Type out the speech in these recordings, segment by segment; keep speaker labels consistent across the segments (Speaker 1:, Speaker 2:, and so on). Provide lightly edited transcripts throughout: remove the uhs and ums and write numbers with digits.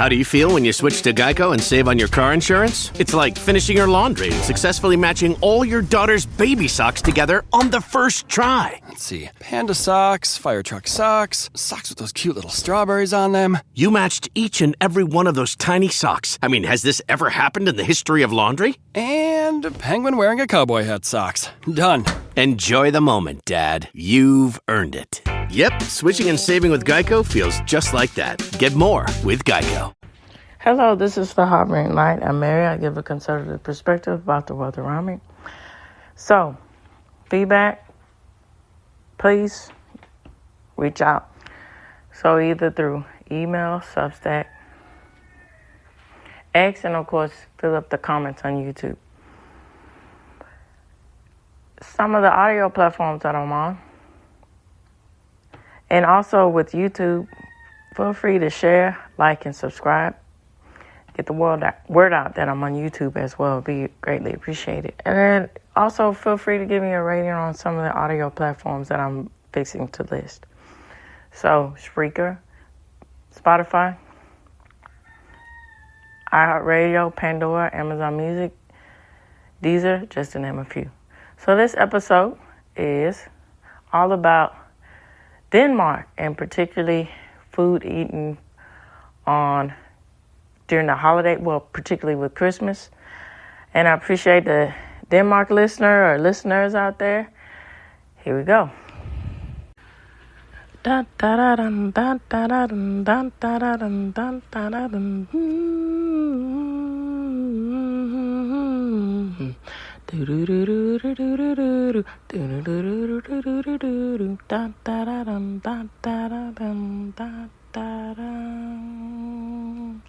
Speaker 1: How do you feel when you switch to Geico and save on your car insurance? It's like finishing your laundry and successfully matching all your daughter's baby socks together on the first try.
Speaker 2: Let's see. Panda socks, fire truck socks, socks with those cute little strawberries on them.
Speaker 1: You matched each and every one of those tiny socks. I mean, has this ever happened in the history of laundry?
Speaker 2: And a penguin wearing a cowboy hat socks. Done.
Speaker 1: Enjoy the moment, Dad. You've earned it. Yep, switching and saving with Geico feels just like that. Get more with Geico.
Speaker 3: Hello, this is TheHarboring Light. I'm Mary. I give a conservative perspective about the world around me. So, feedback, please reach out. So either through email, Substack, X, and of course, fill up the comments on YouTube. Some of the audio platforms that I'm on, and also with YouTube, feel free to share, like, and subscribe. Get the word out that I'm on YouTube as well. It'd be greatly appreciated. And then also feel free to give me a rating on some of the audio platforms that I'm fixing to list. So, Spreaker, Spotify, iHeartRadio, Pandora, Amazon Music, Deezer, just to name a few. So this episode is all about Denmark, and particularly food eaten during the holiday, well, particularly with Christmas. And I appreciate the Denmark listener or listeners out there. Here we go. Da da da dum da da da dum da da da dum da da da dum. Do do do do do do do do do do do do do do da da da dum da da da dum da da dum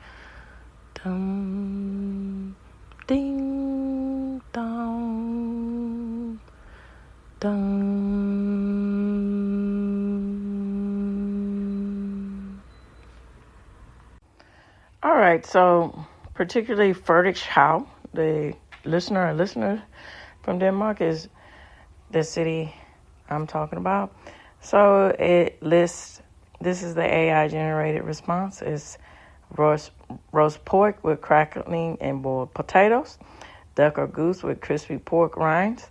Speaker 3: dum ding dong dong. All right, so particularly Frederikshavn, the listener from Denmark, is the city I'm talking about. So it lists, this is the AI generated response, is roast pork with crackling and boiled potatoes, duck or goose with crispy pork rinds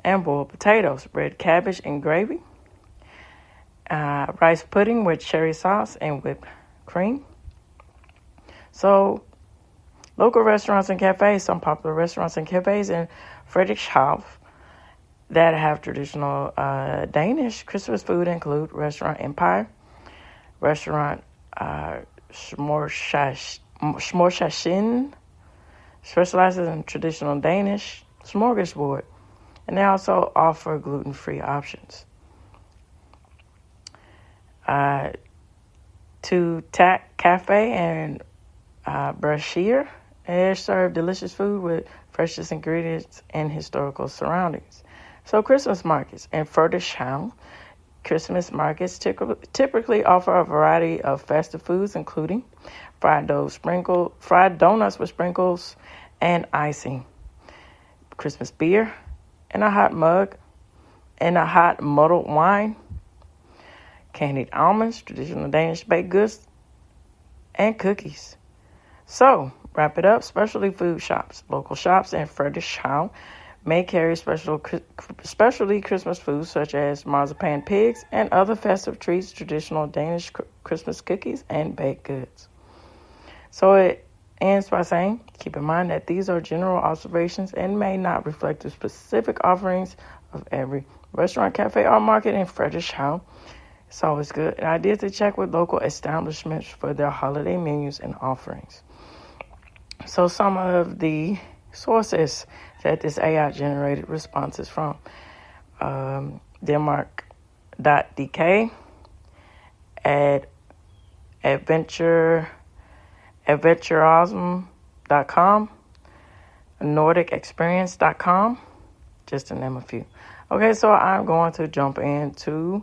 Speaker 3: and boiled potatoes, red cabbage and gravy, rice pudding with cherry sauce and whipped cream. So, local restaurants and cafes, some popular restaurants and cafes in Frederikshavn that have traditional Danish Christmas food include Restaurant Empire, Restaurant Smorgashin, specializes in traditional Danish smorgasbord, and they also offer gluten-free options. To Tack Cafe and Brashear, they serve delicious food with freshest ingredients and historical surroundings. So Christmas markets in Frederikshavn, Christmas markets typically offer a variety of festive foods, including fried donuts with sprinkles and icing, Christmas beer in a hot mug, and a hot muddled wine, candied almonds, traditional Danish baked goods, and cookies. So, wrap it up, specialty food shops. Local shops in Frederikshavn may carry specialty Christmas foods such as marzipan pigs and other festive treats, traditional Danish Christmas cookies, and baked goods. So it ends by saying, keep in mind that these are general observations and may not reflect the specific offerings of every restaurant, cafe, or market in Frederikshavn. It's always good an idea to check with local establishments for their holiday menus and offerings. So some of the sources that this AI-generated response is from: Denmark.dk, adventurism.com, NordicExperience.com, just to name a few. Okay, so I'm going to jump into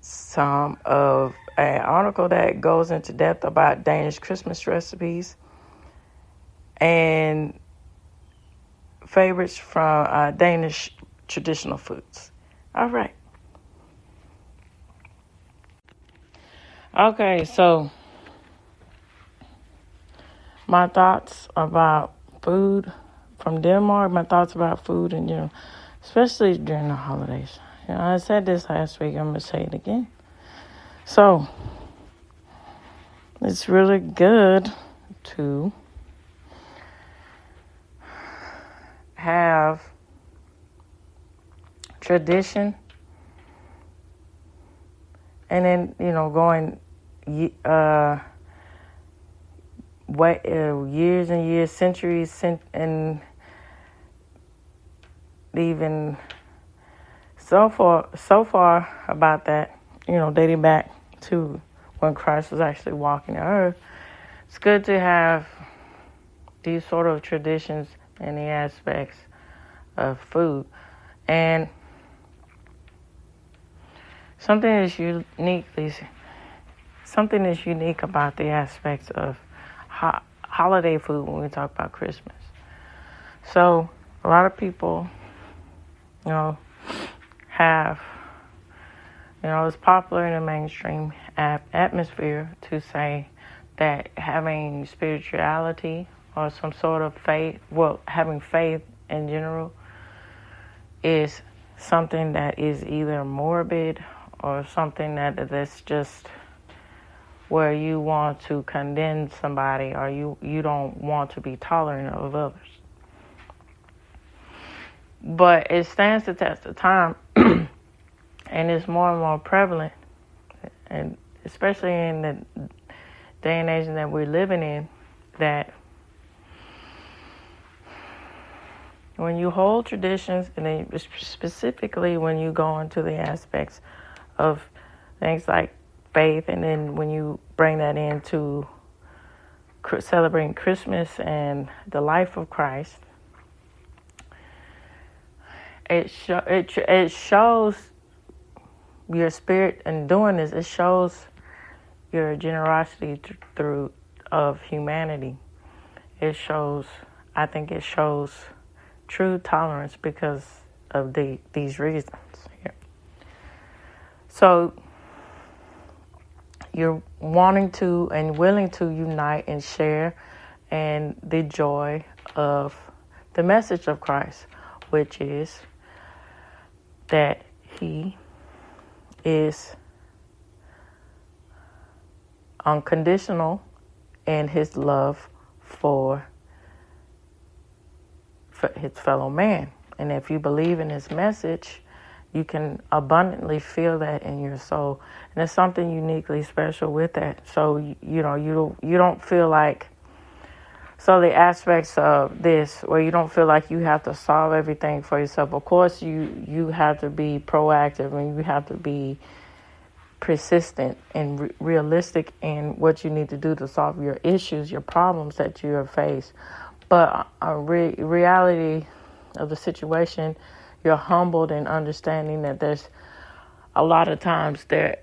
Speaker 3: some of an article that goes into depth about Danish Christmas recipes and favorites from Danish traditional foods. All right. Okay, so my thoughts about food from Denmark, my thoughts about food in general, especially during the holidays. I said this last week, I'm going to say it again. So, it's really good to have tradition and then, going years and years, centuries, and even so far about that, dating back to when Christ was actually walking the earth. It's good to have these sort of traditions and the aspects of food. And something is unique about the aspects of holiday food when we talk about Christmas. So a lot of people, have, it's popular in the mainstream atmosphere to say that having spirituality or some sort of faith, having faith in general, is something that is either morbid or something that's just where you want to condemn somebody or you don't want to be tolerant of others. But it stands the test of time, and it's more and more prevalent, and especially in the day and age that we're living in, that when you hold traditions, and then specifically when you go into the aspects of things like faith, and then when you bring that into celebrating Christmas and the life of Christ, it shows your spirit in doing this. It shows your generosity through of humanity. I think it shows true tolerance because of these reasons here. So you're wanting to and willing to unite and share in the joy of the message of Christ, which is that he is unconditional in his love for his fellow man. And if you believe in his message, you can abundantly feel that in your soul. And there's something uniquely special with that. So, you don't feel like, so the aspects of this, where you don't feel like you have to solve everything for yourself. Of course, you have to be proactive and you have to be persistent and realistic in what you need to do to solve your issues, your problems that you have faced. But reality of the situation, you're humbled in understanding that there's a lot of times there's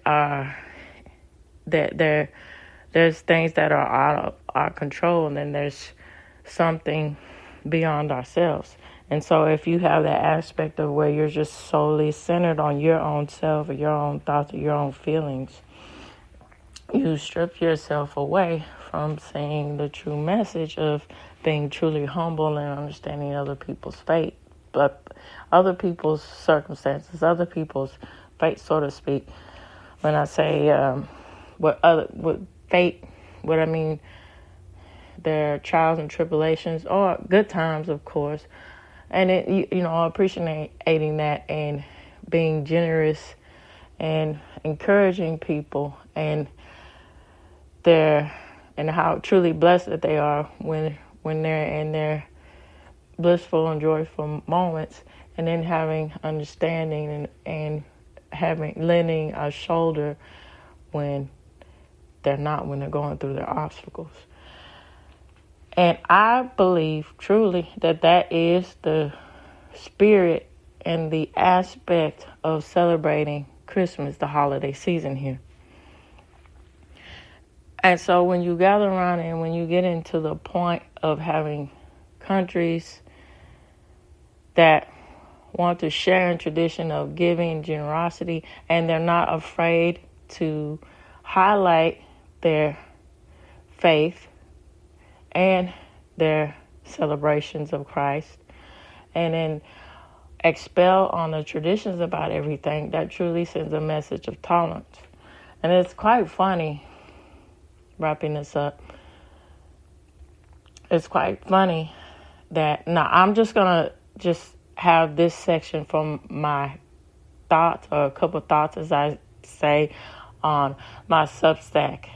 Speaker 3: things that are out of our control, and then there's something beyond ourselves. And so if you have that aspect of where you're just solely centered on your own self or your own thoughts or your own feelings, you strip yourself away from seeing the true message of being truly humble and understanding other people's fate, but other people's circumstances, other people's fate, so to speak. When I say what fate, what I mean, their trials and tribulations, or good times, of course, and appreciating that and being generous and encouraging people and how truly blessed that they are when they're in their blissful and joyful moments, and then having understanding and lending a shoulder when they're not, when they're going through their obstacles. And I believe truly that is the spirit and the aspect of celebrating Christmas, the holiday season here. And so when you gather around and when you get into the point of having countries that want to share in tradition of giving and generosity, and they're not afraid to highlight their faith and their celebrations of Christ, and then expel on the traditions about everything, that truly sends a message of tolerance. And it's quite funny, wrapping this up, it's quite funny that, now I'm just going to have this section from my thoughts, or a couple thoughts, as I say, on my Substack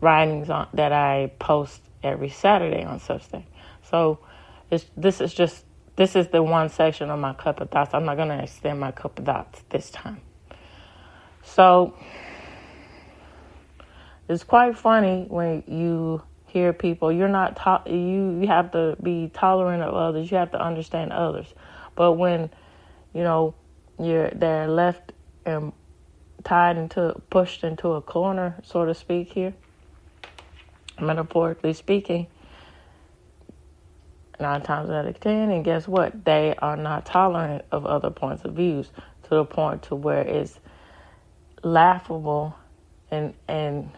Speaker 3: writings that I post every Saturday on Substack. So this is the one section of my cup of thoughts. I'm not going to extend my cup of thoughts this time. So it's quite funny when you hear people, you have to be tolerant of others. You have to understand others. But when, they're left and pushed into a corner, so to speak here, metaphorically speaking, 9 times out of 10, and guess what? They are not tolerant of other points of views, to the point to where it's laughable. And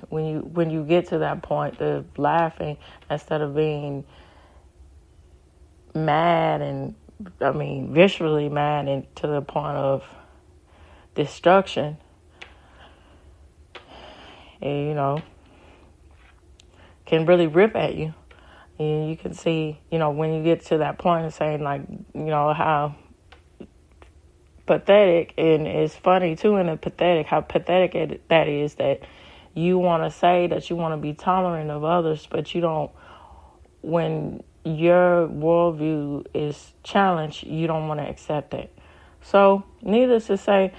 Speaker 3: when you get to that point of laughing, instead of being mad, and viscerally mad, and to the point of destruction, and, can really rip at you. And you can see, when you get to that point of saying, like, how pathetic, and it's funny too, and how pathetic that is, that you want to say that you want to be tolerant of others, but you don't, when your worldview is challenged, you don't want to accept it. So, needless to say,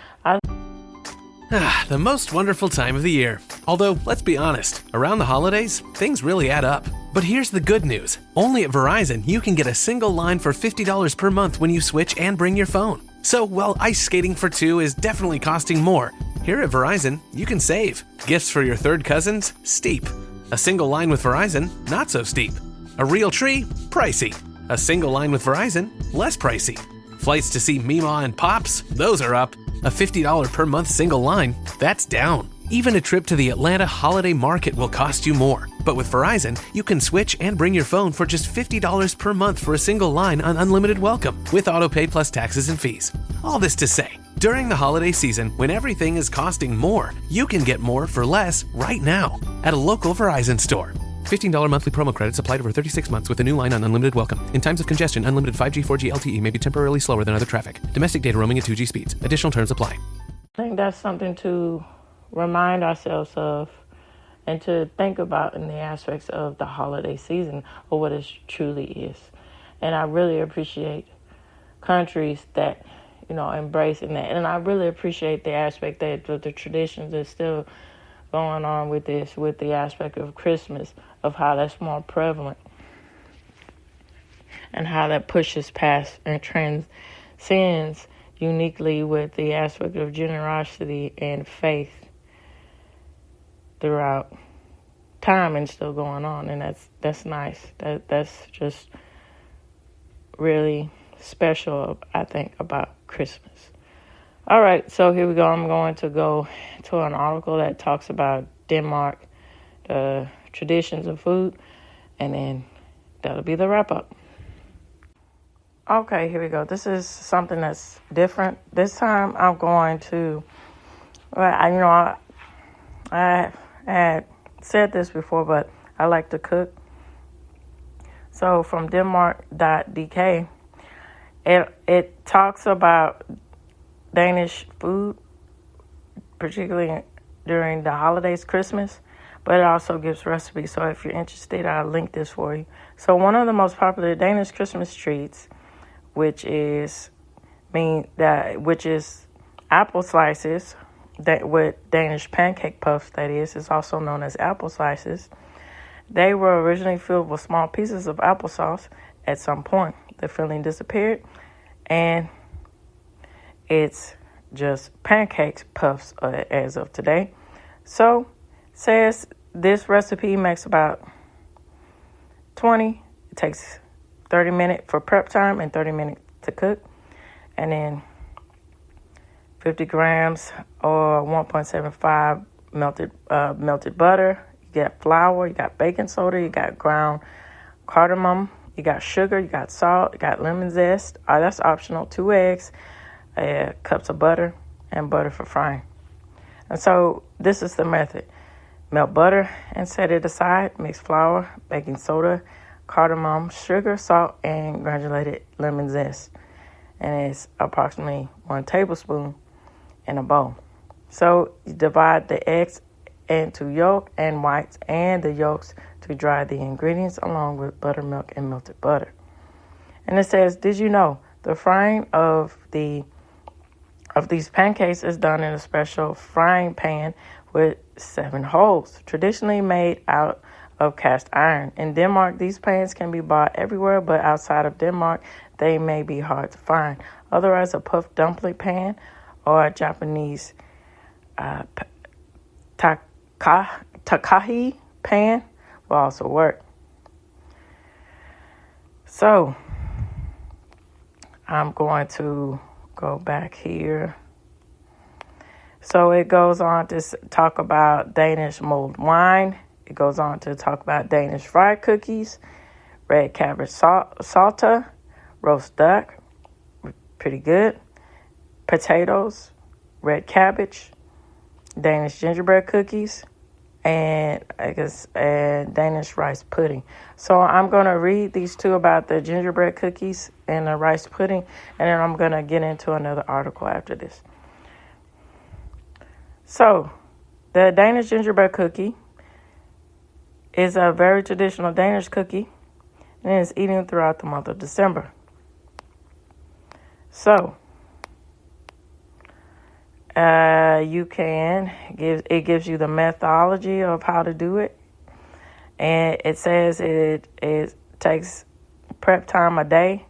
Speaker 4: The most wonderful time of the year. Although, let's be honest, around the holidays, things really add up. But here's the good news. Only at Verizon, you can get a single line for $50 per month when you switch and bring your phone. So while ice skating for 2 is definitely costing more, here at Verizon, you can save. Gifts for your third cousins? Steep. A single line with Verizon? Not so steep. A real tree? Pricey. A single line with Verizon? Less pricey. Flights to see Mima and Pops? Those are up. A $50 per month single line? That's down. Even a trip to the Atlanta Holiday Market will cost you more. But with Verizon, you can switch and bring your phone for just $50 per month for a single line on unlimited welcome, with autopay plus taxes and fees. All this to say, during the holiday season, when everything is costing more, you can get more for less right now at a local Verizon store. $15 monthly promo credits applied over 36 months with a new line on unlimited welcome. In times of congestion, unlimited 5G, 4G LTE may be temporarily slower than other traffic. Domestic data roaming at 2G speeds. Additional terms apply.
Speaker 3: I think that's something to remind ourselves of, and to think about in the aspects of the holiday season, or what it truly is. And I really appreciate countries that, embracing that. And I really appreciate the aspect that the traditions is still going on with this, with the aspect of Christmas, of how that's more prevalent, and how that pushes past and transcends uniquely with the aspect of generosity and faith throughout time, and still going on. And that's nice. That's just really special, I think, about Christmas. All right, so here we go. I'm going to go to an article that talks about Denmark, the traditions of food, and then that'll be the wrap-up. Okay, here we go. This is something that's different. This time I'm going to, I had said this before, but I like to cook. So from Denmark.dk, it talks about Danish food, particularly during the holidays, Christmas, but it also gives recipes. So if you're interested, I'll link this for you. So one of the most popular Danish Christmas treats, which is apple slices, that with Danish pancake puffs, that is also known as apple slices. They were originally filled with small pieces of applesauce. At some point, the filling disappeared, and it's just pancakes puffs as of today. So, says this recipe makes about 20. It takes 30 minutes for prep time and 30 minutes to cook. And then 50 grams or 1.75 melted butter. You You got flour, you got baking soda, you got ground cardamom, you got sugar, you got salt, you got lemon zest. That's optional. 2 eggs, cups of butter, and butter for frying. And so this is the method. Melt butter and set it aside. Mix flour, baking soda, cardamom, sugar, salt, and granulated lemon zest. And it's approximately 1 tablespoon in a bowl. So you divide the eggs into yolk and whites and the yolks to dry the ingredients along with buttermilk and melted butter. And it says, did you know the frying of these pancakes is done in a special frying pan with 7 holes, traditionally made out of cast iron. In Denmark, these pans can be bought everywhere, but outside of Denmark, they may be hard to find. Otherwise, a puffed dumpling pan or a Japanese takahi pan will also work. So, I'm going to go back here. So it goes on to talk about Danish mulled wine. It goes on to talk about Danish fried cookies, red cabbage salsa, roast duck, pretty good, potatoes, red cabbage, Danish gingerbread cookies, and Danish rice pudding. So I'm going to read these 2 about the gingerbread cookies and the rice pudding, and then I'm going to get into another article after this. So, the Danish gingerbread cookie is a very traditional Danish cookie, and it is eaten throughout the month of December. So, it gives you the methodology of how to do it, and it says it takes prep time a day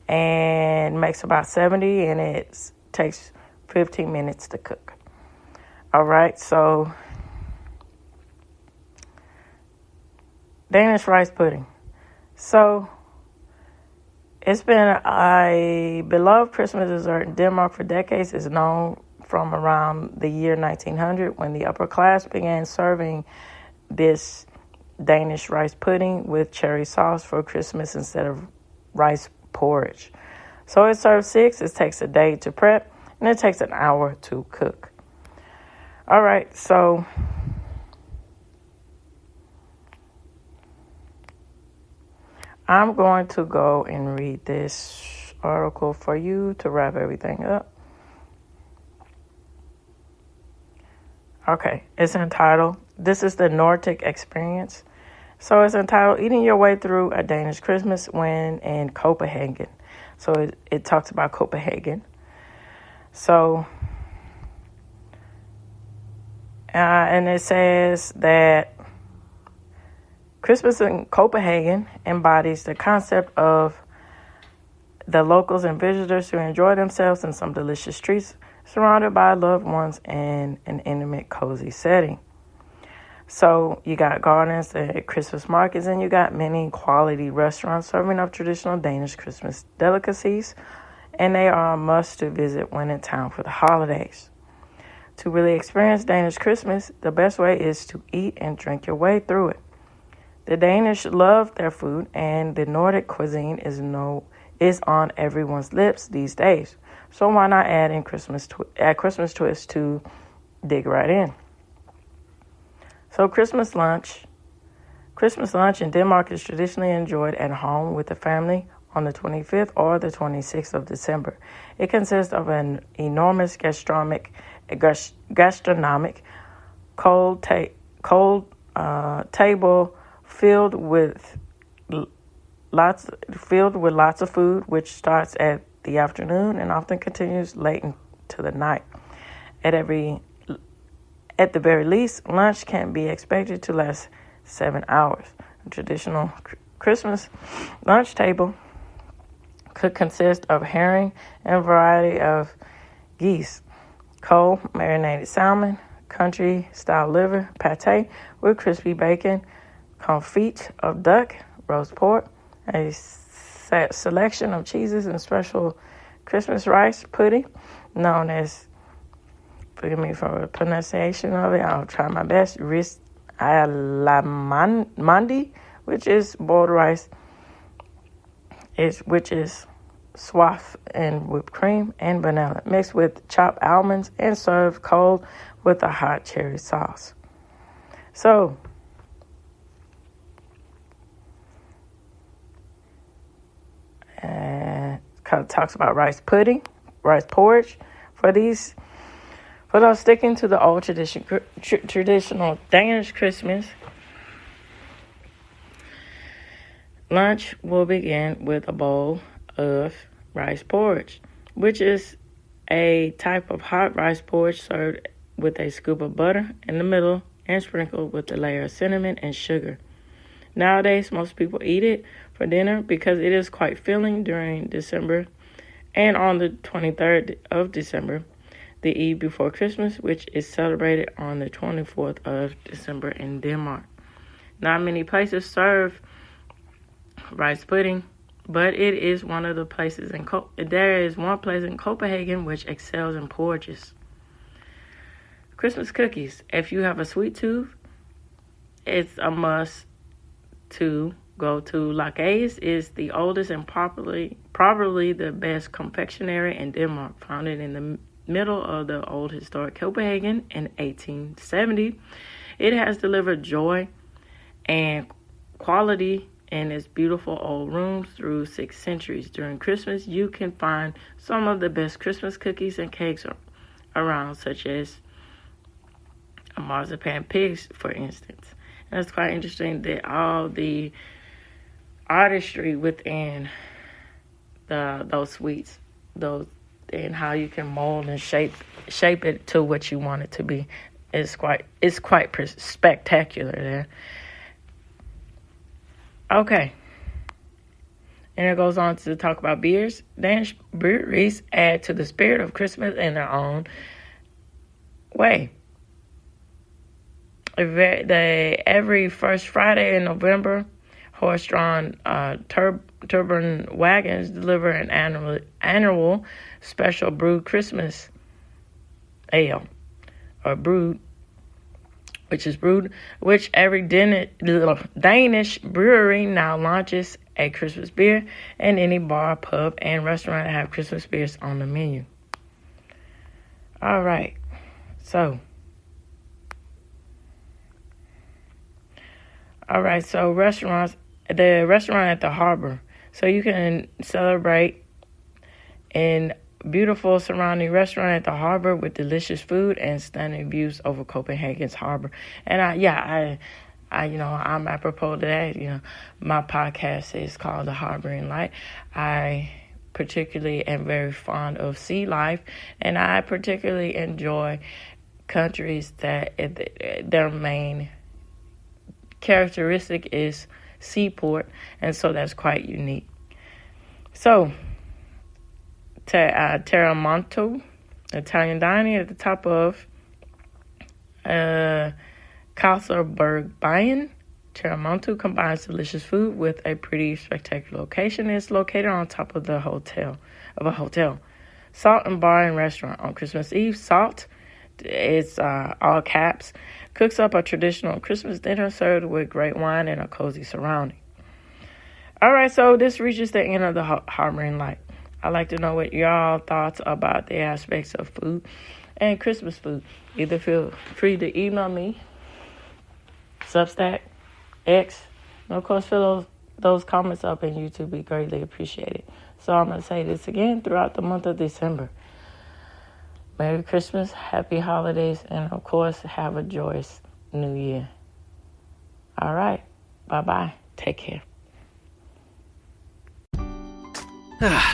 Speaker 3: and makes about 70, and it takes 15 minutes to cook. All right, so Danish rice pudding. So it's been a beloved Christmas dessert in Denmark for decades. It's known from around the year 1900 when the upper class began serving this Danish rice pudding with cherry sauce for Christmas instead of rice porridge. So it serves 6. It takes a day to prep, and it takes an hour to cook. All right, so I'm going to go and read this article for you to wrap everything up. Okay, it's entitled, this is the Nordic Experience. So it's entitled, Eating Your Way Through a Danish Christmas When in Copenhagen. So it talks about Copenhagen. So, and it says that Christmas in Copenhagen embodies the concept of the locals and visitors who enjoy themselves in some delicious treats, surrounded by loved ones in an intimate, cozy setting. So you got gardens and Christmas markets, and you got many quality restaurants serving up traditional Danish Christmas delicacies, and they are a must to visit when in town for the holidays. To really experience Danish Christmas, the best way is to eat and drink your way through it. The Danish love their food, and the Nordic cuisine is on everyone's lips these days. So why not add Christmas twist to dig right in? So Christmas lunch in Denmark is traditionally enjoyed at home with the family on the 25th or the 26th of December. It consists of an enormous gastronomic cold table filled with lots of food, which starts at the afternoon and often continues late into the night. At the very least, lunch can be expected to last 7 hours. A traditional Christmas lunch table could consist of herring and a variety of geese, cold marinated salmon, country-style liver, pate with crispy bacon, confit of duck, roast pork, a selection of cheeses, and special Christmas rice pudding known as, forgive me for the pronunciation of it, I'll try my best, alamandi, which is boiled rice, which is swathed in whipped cream and vanilla, mixed with chopped almonds and served cold with a hot cherry sauce. So, talks about rice pudding, rice porridge. For those sticking to the old traditional Danish Christmas, lunch will begin with a bowl of rice porridge, which is a type of hot rice porridge served with a scoop of butter in the middle and sprinkled with a layer of cinnamon and sugar. Nowadays, most people eat it for dinner because it is quite filling during December and on the 23rd of December, the eve before Christmas, which is celebrated on the 24th of December in Denmark. Not many places serve rice pudding, but it is one of the places there is one place in Copenhagen which excels in porridges. Christmas cookies. If you have a sweet tooth, it's a must to go to. Lacaze is the oldest and probably the best confectionery in Denmark, founded in the middle of the old historic Copenhagen in 1870. It has delivered joy and quality in its beautiful old rooms through 6 centuries. During Christmas, you can find some of the best Christmas cookies and cakes around, such as a marzipan pigs, for instance. And it's quite interesting that all the artistry within those sweets, and how you can mold and shape it to what you want it to be, is quite spectacular there. Okay. And it goes on to talk about beers. Danish breweries add to the spirit of Christmas in their own way. Every first Friday in November, horse-drawn turbine wagons deliver an annual special brewed Christmas ale, or brewed, which every Danish brewery now launches a Christmas beer, and any bar, pub, and restaurant have Christmas beers on the menu. All right, so restaurants, the restaurant at the harbor. So you can celebrate in beautiful surrounding restaurant at the harbor with delicious food and stunning views over Copenhagen's harbor. And I'm apropos to that. My podcast is called The Light. I particularly am very fond of sea life, and I particularly enjoy countries that their main characteristic is seaport, and so that's quite unique. So, Terramonto Italian dining at the top of Kaiserbergvejen. Terramonto combines delicious food with a pretty spectacular location. It's located on top of a hotel. Salt and Bar and Restaurant. On Christmas Eve, Salt, it's all caps, cooks up a traditional Christmas dinner served with great wine and a cozy surrounding. All right, so this reaches the end of the Harboring Light. I'd like to know what y'all thoughts about the aspects of food and Christmas food. Either feel free to email me, Substack, X, and of course fill those comments up in YouTube. Be greatly appreciated. So I'm going to say this again throughout the month of December. Merry Christmas, happy holidays, and of course, have a joyous new year. All right, bye-bye. Take care.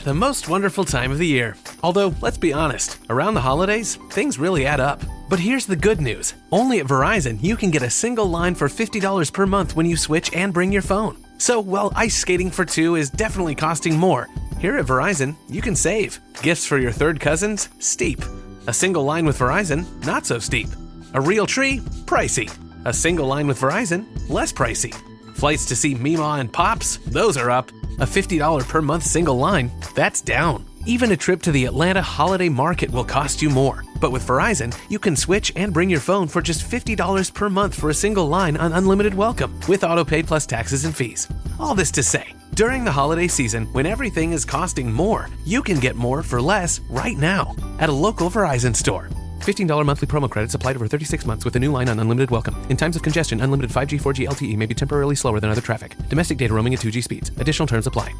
Speaker 4: The most wonderful time of the year. Although, let's be honest, around the holidays, things really add up. But here's the good news. Only at Verizon, you can get a single line for $50 per month when you switch and bring your phone. So, while ice skating for two is definitely costing more, here at Verizon, you can save. Gifts for your third cousins? Steep. A single line with Verizon? Not so steep. A real tree? Pricey. A single line with Verizon? Less pricey. Flights to see Mima and Pops? Those are up. A $50 per month single line? That's down. Even a trip to the Atlanta Holiday Market will cost you more. But with Verizon, you can switch and bring your phone for just $50 per month for a single line on unlimited welcome, with autopay plus taxes and fees. All this to say, during the holiday season, when everything is costing more, you can get more for less right now at a local Verizon store. $15 monthly promo credits applied over 36 months with a new line on unlimited welcome. In times of congestion, unlimited 5G, 4G LTE may be temporarily slower than other traffic. Domestic data roaming at 2G speeds. Additional terms apply.